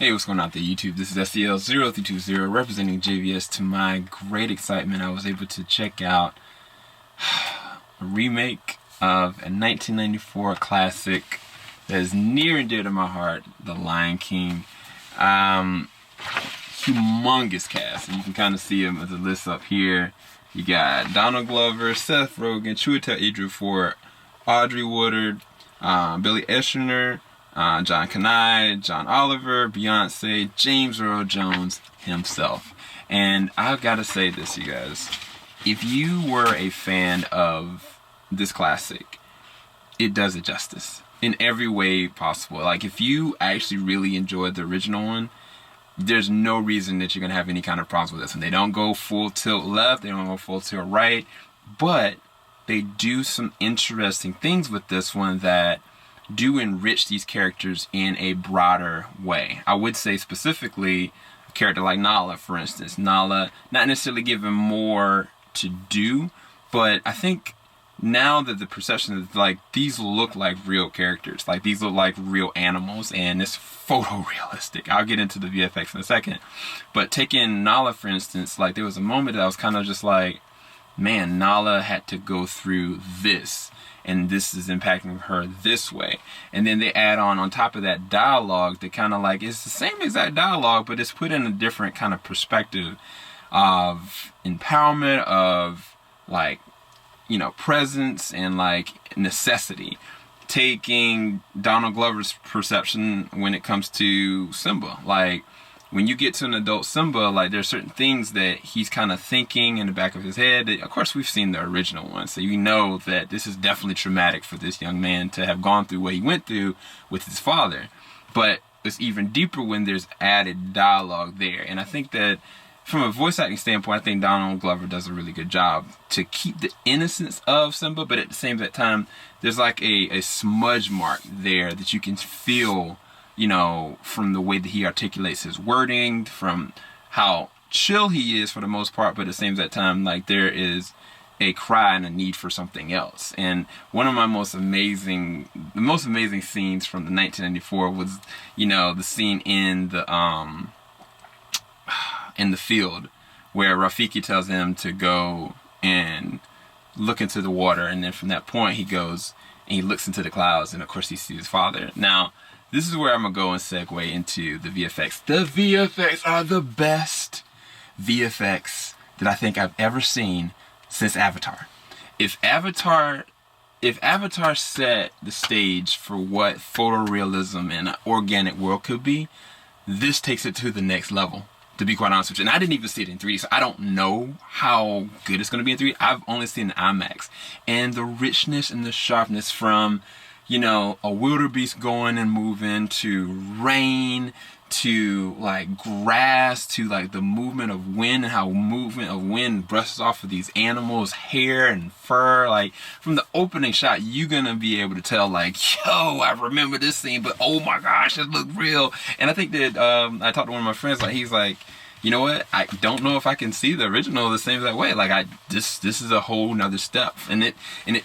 Hey, what's going on out there, YouTube? This is SCL0320 representing JVS. To my great excitement, I was able to check out a remake of a 1994 classic that is near and dear to my heart, The Lion King. Humongous cast, and you can kind of see them as a list up here. You got Donald Glover, Seth Rogen, Chiwetel Ejiofor, Audrey Woodard, Billy Eichner, John Kanai, John Oliver, Beyonce, James Earl Jones himself. And I've got to say this, you guys. If you were a fan of this classic, it does it justice in every way possible. Like, if you actually really enjoyed the original one, there's no reason that you're going to have any kind of problems with this one. They don't go full tilt left, they don't go full tilt right, but they do some interesting things with this one that do enrich these characters in a broader way. I would say specifically a character like Nala, for instance. Nala, not necessarily given more to do, but I think now that the perception is like these look like real characters, like these look like real animals, and it's photorealistic. I'll get into the VFX in a second. But taking Nala, for instance, like there was a moment that I was kind of just like, man, Nala had to go through this, and this is impacting her this way. And then they add on top of that dialogue that kind of like, it's the same exact dialogue, but it's put in a different kind of perspective of empowerment, of like, you know, presence and like necessity. Taking Donald Glover's perception when it comes to Simba, like when you get to an adult Simba, like there's certain things that he's kind of thinking in the back of his head. Of course, we've seen the original one, so you know that this is definitely traumatic for this young man to have gone through what he went through with his father. But it's even deeper when there's added dialogue there. And I think that from a voice acting standpoint, I think Donald Glover does a really good job to keep the innocence of Simba, but at the same time, there's like a smudge mark there that you can feel, you know, from the way that he articulates his wording, from how chill he is for the most part, but at the same time, like there is a cry and a need for something else. And one of my most amazing scenes from the 1994 was, you know, the scene in the field where Rafiki tells him to go and look into the water, and then from that point he goes and he looks into the clouds, and of course he sees his father. Now, this is where I'm gonna go and segue into the VFX. The VFX are the best VFX that I think I've ever seen since Avatar. If Avatar set the stage for what photorealism and an organic world could be, this takes it to the next level, to be quite honest with you. And I didn't even see it in 3D, so I don't know how good it's going to be in 3D. I've only seen it in IMAX. And the richness and the sharpness from, you know, a wildebeest going and moving, to rain, to like grass, to like the movement of wind, and how movement of wind brushes off of these animals' hair and fur. Like from the opening shot, you're gonna be able to tell like, yo, I remember this scene, but oh my gosh, it looked real. And I think that I talked to one of my friends, like he's like, you know what, I don't know if I can see the original the same that way. Like this is a whole nother step, and it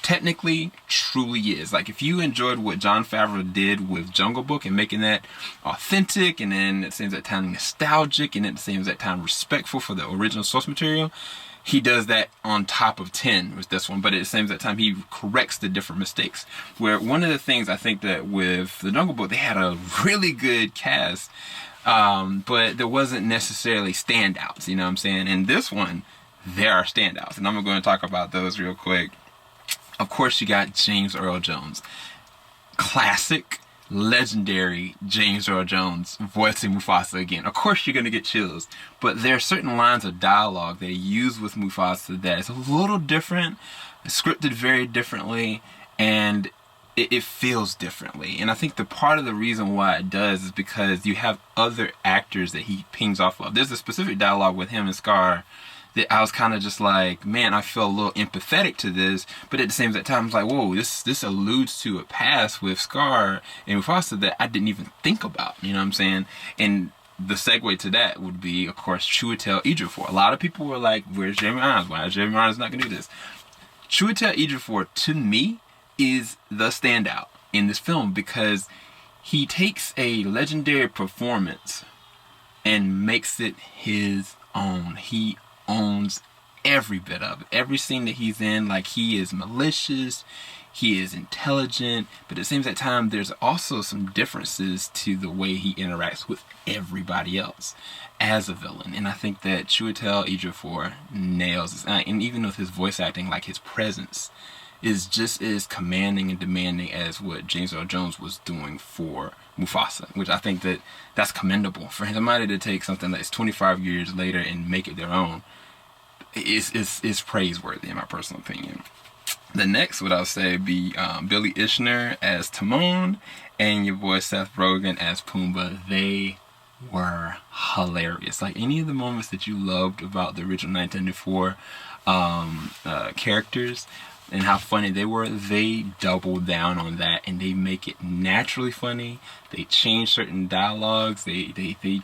technically truly is. Like if you enjoyed what Jon Favreau did with Jungle Book and making that authentic, and then at the same time nostalgic, and at the same time respectful for the original source material, he does that on top of 10 with this one. But at the same time, he corrects the different mistakes. Where one of the things I think that with the Jungle Book, they had a really good cast, but there wasn't necessarily standouts, you know what I'm saying? And this one, there are standouts, and I'm going to talk about those real quick. Of course, you got James Earl Jones. Classic, legendary James Earl Jones voicing Mufasa again. Of course, you're going to get chills, but there are certain lines of dialogue that he used with Mufasa that is a little different, scripted very differently, and it feels differently. And I think the part of the reason why it does is because you have other actors that he pings off of. There's a specific dialogue with him and Scar that I was kind of just like, man, I feel a little empathetic to this, but at the same time, I was like, whoa, this alludes to a past with Scar and Mufasa that I didn't even think about, you know what I'm saying? And the segue to that would be, of course, Chiwetel Ejiofor. A lot of people were like, where's Jeremy Irons? Why is Jeremy Irons not going to do this? Chiwetel Ejiofor, to me, is the standout in this film because he takes a legendary performance and makes it his own. He owns every bit of it. Every scene that he's in, like, he is malicious, he is intelligent, but it seems at times there's also some differences to the way he interacts with everybody else as a villain. And I think that Chiwetel Ejiofor nails it. And even with his voice acting, like, his presence is just as commanding and demanding as what James Earl Jones was doing for Mufasa, which I think that that's commendable. For somebody to take something that's 25 years later and make it their own is praiseworthy, in my personal opinion. The next would I say be Billy Eichner as Timon and your boy Seth Rogen as Pumbaa. They were hilarious. Like, any of the moments that you loved about the original 1994 characters and how funny they were, they doubled down on that, and they make it naturally funny. They change certain dialogues. They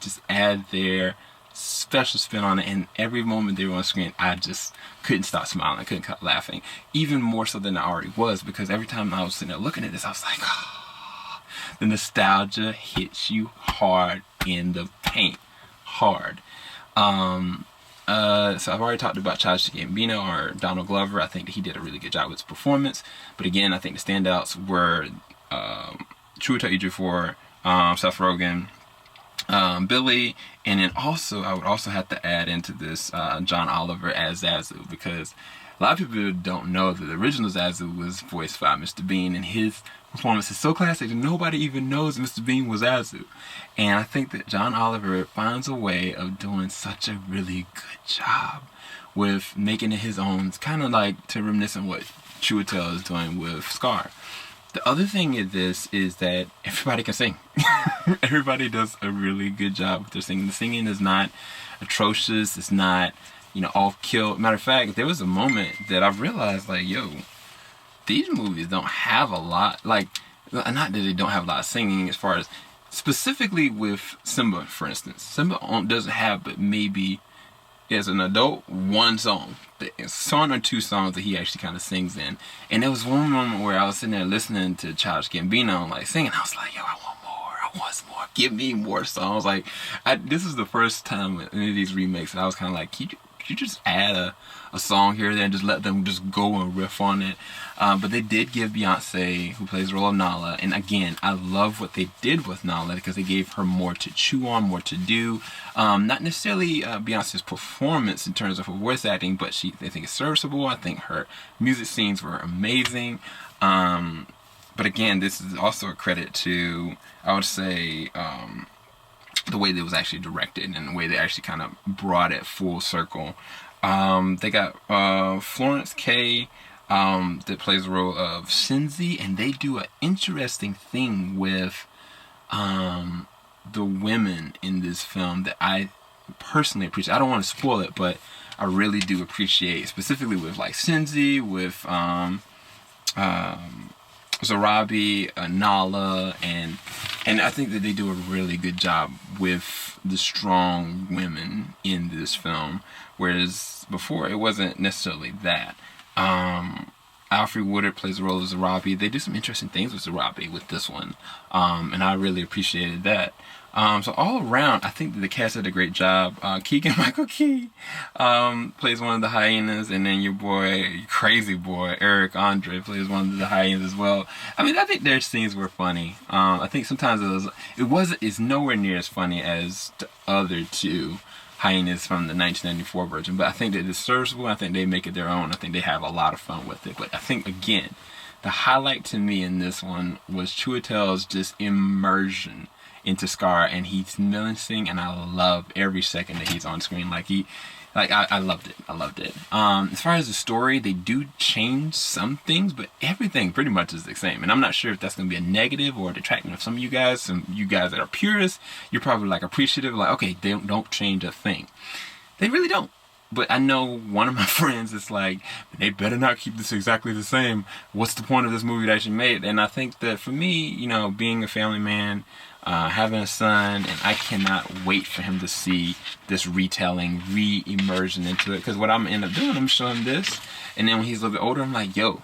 just add their special spin on it, and every moment they were on screen, I just couldn't stop smiling. I couldn't stop laughing, even more so than I already was, because every time I was sitting there looking at this, I was like, oh, the nostalgia hits you hard in the paint, hard. So I've already talked about Childish Gambino or Donald Glover. I think that he did a really good job with his performance, but again, I think the standouts were Chiwetel Ejiofor, Seth Rogen, Billy, and then also I would also have to add into this John Oliver as Zazu, because a lot of people don't know that the original Zazu was voiced by Mr. Bean, and his performance is so classic that nobody even knows Mr. Bean was Zazu. And I think that John Oliver finds a way of doing such a really good job with making it his own. It's kind of like to reminisce on what Chiwetel is doing with Scar. The other thing is this, is that everybody can sing. Everybody does a really good job with their singing. The singing is not atrocious. It's not, off kill. Matter of fact, there was a moment that I've realized, like, yo, these movies don't have a lot, like, not that they don't have a lot of singing, as far as specifically with Simba, for instance. Simba doesn't have, but maybe as an adult, one song. A song or two songs that he actually kind of sings in. And there was one moment where I was sitting there listening to Childish Gambino, like, singing. I was like, yo, I want more. I want some more. Give me more songs. Like, this is the first time in any of these remakes that I was kind of like, could you just add a song here and there and just let them just go and riff on it? But they did give Beyonce, who plays the role of Nala, and again, I love what they did with Nala, because they gave her more to chew on, more to do. Not necessarily Beyonce's performance in terms of her voice acting, but I think it's serviceable. I think her music scenes were amazing. But again, this is also a credit to, I would say, the way that it was actually directed and the way they actually kind of brought it full circle. They got Florence K that plays the role of Shinzi, and they do an interesting thing with the women in this film that I personally appreciate. I don't want to spoil it, but I really do appreciate, specifically with like Shinzi, with Zarabi, Nala, and I think that they do a really good job with the strong women in this film, whereas before it wasn't necessarily that. Alfre Woodard plays the role of Zarabi. They do some interesting things with Zarabi with this one, and I really appreciated that. So all around, I think that the cast did a great job. Keegan-Michael Key plays one of the hyenas, and then your crazy boy, Eric Andre, plays one of the hyenas as well. I mean, I think their scenes were funny. I think sometimes it's nowhere near as funny as the other two hyenas from the 1994 version, but I think that it's serviceable. I think they make it their own. I think they have a lot of fun with it. But I think, again, the highlight to me in this one was Chiwetel's just immersion into Scar, and he's menacing, and I love every second that he's on screen. I loved it. I loved it. As far as the story, they do change some things, but everything pretty much is the same. And I'm not sure if that's going to be a negative or a detracting of some of you guys. Some of you guys that are purists, you're probably like appreciative, like, okay, they don't change a thing. They really don't. But I know one of my friends is like, they better not keep this exactly the same. What's the point of this movie that you made? And I think that for me, being a family man, having a son, and I cannot wait for him to see this retelling, re-immersion into it. Because what I'm end up doing, I'm showing this, and then when he's a little bit older, I'm like, yo,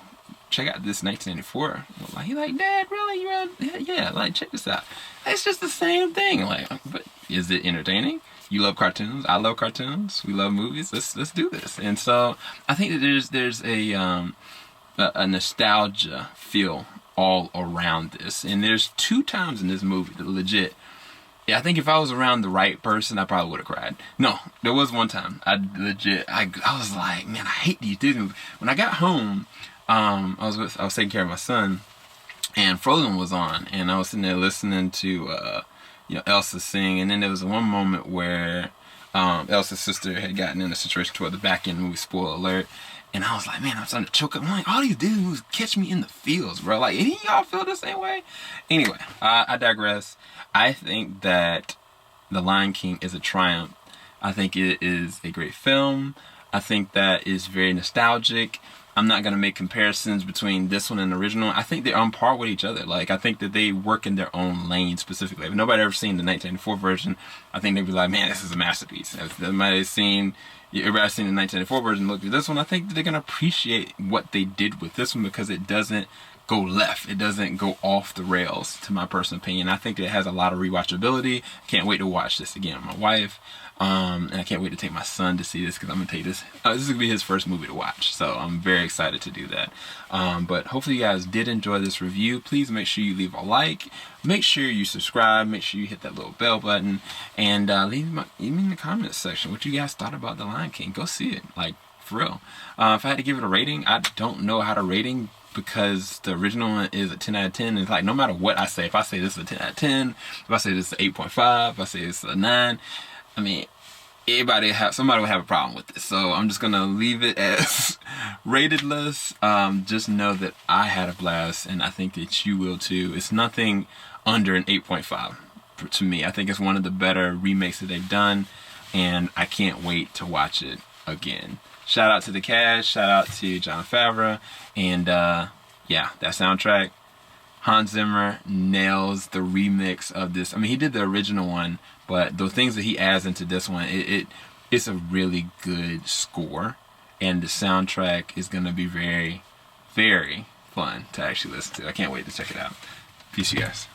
check out this 1994. Like, he like, Dad, really? You really? Yeah, like, check this out. It's just the same thing. Like, but is it entertaining? You love cartoons. I love cartoons. We love movies. Let's do this. And so I think that there's a nostalgia feel all around this. And there's 2 times in this movie that legit, yeah, I think if I was around the right person, I probably would have cried. No, there was one time I was like, man, I hate these Disney movies. When I got home, I was taking care of my son, and Frozen was on, and I was sitting there listening to Elsa sing, and then there was one moment where Elsa's sister had gotten in a situation toward the back end of the movie, spoiler alert, and I was like, man, I'm starting to choke up. I'm like, all these Disney movies catch me in the feels, bro. Like, any of y'all feel the same way? Anyway, I digress. I think that The Lion King is a triumph. I think it is a great film. I think that is very nostalgic. I'm not going to make comparisons between this one and the original. I think they're on par with each other. Like, I think that they work in their own lane specifically. If nobody ever seen the 1994 version, I think they'd be like, man, this is a masterpiece. If everybody's seen the 1994 version, look at this one, I think that they're going to appreciate what they did with this one because it doesn't go left. It doesn't go off the rails, to my personal opinion. I think it has a lot of rewatchability. Can't wait to watch this again with my wife. And I can't wait to take my son to see this because I'm going to take this. This is going to be his first movie to watch. So I'm very excited to do that. But hopefully you guys did enjoy this review. Please make sure you leave a like. Make sure you subscribe. Make sure you hit that little bell button. And leave me in the comments section what you guys thought about The Lion King. Go see it. Like, for real. If I had to give it a rating, I don't know how to rating because the original one is a 10 out of 10. It's like no matter what I say, if I say this is a 10 out of 10, if I say this is 8.5, if I say this is a 9, I mean, somebody will have a problem with this. So I'm just gonna leave it as ratedless. Just know that I had a blast, and I think that you will too. It's nothing under an 8.5 to me. I think it's one of the better remakes that they've done, and I can't wait to watch it again. Shout out to the cast, shout out to Jon Favreau, and yeah, that soundtrack, Hans Zimmer nails the remix of this. I mean, he did the original one, but the things that he adds into this one, it's a really good score, and the soundtrack is going to be very, very fun to actually listen to. I can't wait to check it out. Peace, you guys.